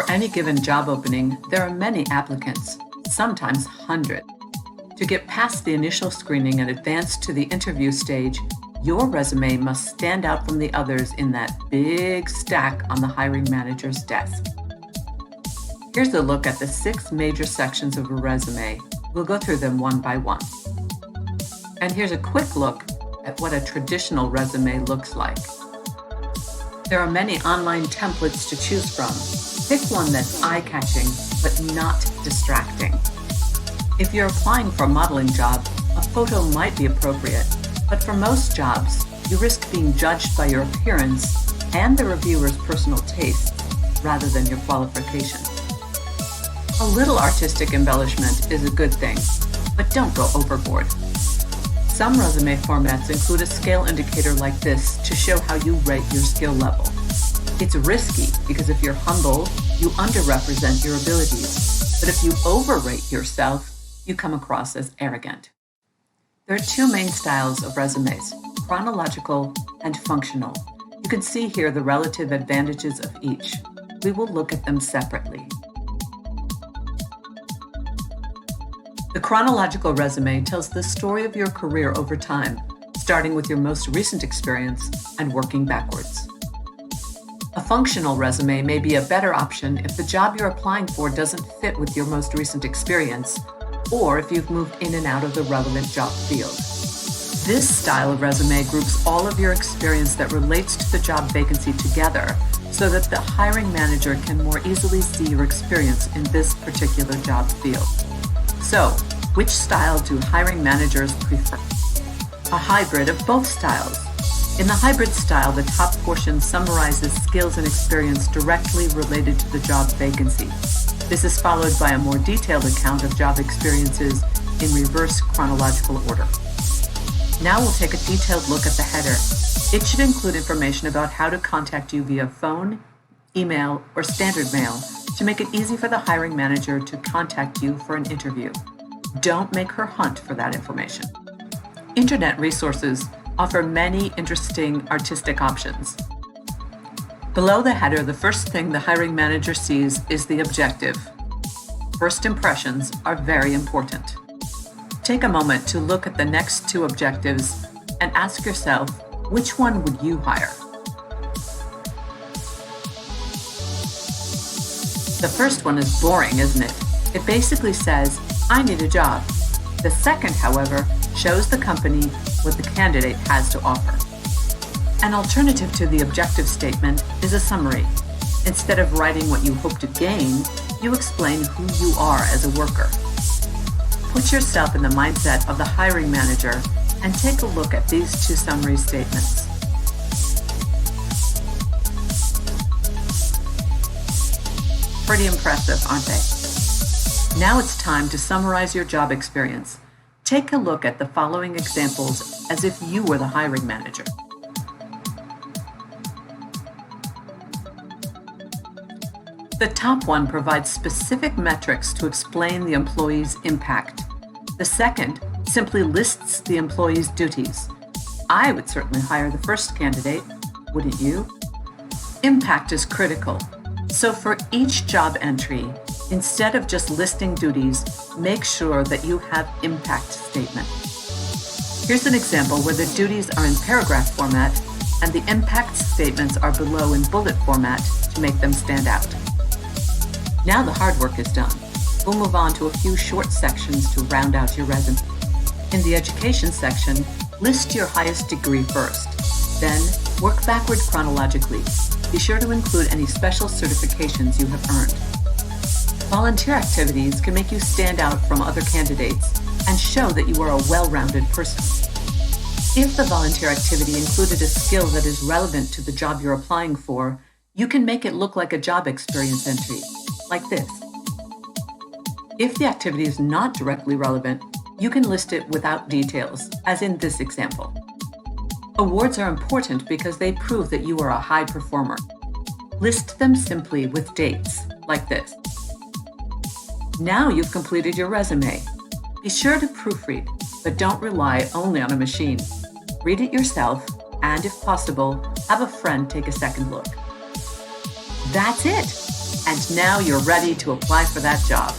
For any given job opening, there are many applicants, sometimes hundreds. To get past the initial screening and advance to the interview stage, your resume must stand out from the others in that big stack on the hiring manager's desk. Here's a look at the 6 major sections of a resume. We'll go through them one by one. And here's a quick look at what a traditional resume looks like. There are many online templates to choose from. Pick one that's eye-catching, but not distracting. If you're applying for a modeling job, a photo might be appropriate, but for most jobs, you risk being judged by your appearance and the reviewer's personal tastes rather than your qualifications. A little artistic embellishment is a good thing, but don't go overboard. Some resume formats include a scale indicator like this to show how you rate your skill level. It's risky because if you're humble, you underrepresent your abilities, but if you overrate yourself, you come across as arrogant. There are 2 main styles of resumes, chronological and functional. You can see here the relative advantages of each. We will look at them separately. The chronological resume tells the story of your career over time, starting with your most recent experience and working backwards. A functional resume may be a better option if the job you're applying for doesn't fit with your most recent experience, or if you've moved in and out of the relevant job field. This style of resume groups all of your experience that relates to the job vacancy together so that the hiring manager can more easily see your experience in this particular job field. So, which style do hiring managers prefer? A hybrid of both styles. In the hybrid style, the top portion summarizes skills and experience directly related to the job vacancy. This is followed by a more detailed account of job experiences in reverse chronological order. Now we'll take a detailed look at the header. It should include information about how to contact you via phone, email, or standard mail to make it easy for the hiring manager to contact you for an interview. Don't make her hunt for that information. Internet resources offer many interesting artistic options. Below the header, the first thing the hiring manager sees is the objective. First impressions are very important. Take a moment to look at the next 2 objectives and ask yourself, which one would you hire? The first one is boring, isn't it? It basically says, I need a job. The second, however, shows the company what the candidate has to offer. An alternative to the objective statement is a summary. Instead of writing what you hope to gain, you explain who you are as a worker. Put yourself in the mindset of the hiring manager and take a look at these 2 summary statements. Pretty impressive, aren't they? Now it's time to summarize your job experience. Take a look at the following examples as if you were the hiring manager. The top one provides specific metrics to explain the employee's impact. The second simply lists the employee's duties. I would certainly hire the first candidate, wouldn't you? Impact is critical. So for each job entry, instead of just listing duties, make sure that you have impact statement. Here's an example where the duties are in paragraph format and the impact statements are below in bullet format to make them stand out. Now the hard work is done. We'll move on to a few short sections to round out your resume. In the education section, list your highest degree first. Then, work backward chronologically. Be sure to include any special certifications you have earned. Volunteer activities can make you stand out from other candidates and show that you are a well-rounded person. If the volunteer activity included a skill that is relevant to the job you're applying for, you can make it look like a job experience entry, like this. If the activity is not directly relevant, you can list it without details, as in this example. Awards are important because they prove that you are a high performer. List them simply with dates, like this. Now you've completed your resume. Be sure to proofread, but don't rely only on a machine. Read it yourself, and if possible, have a friend take a second look. That's it! And now you're ready to apply for that job.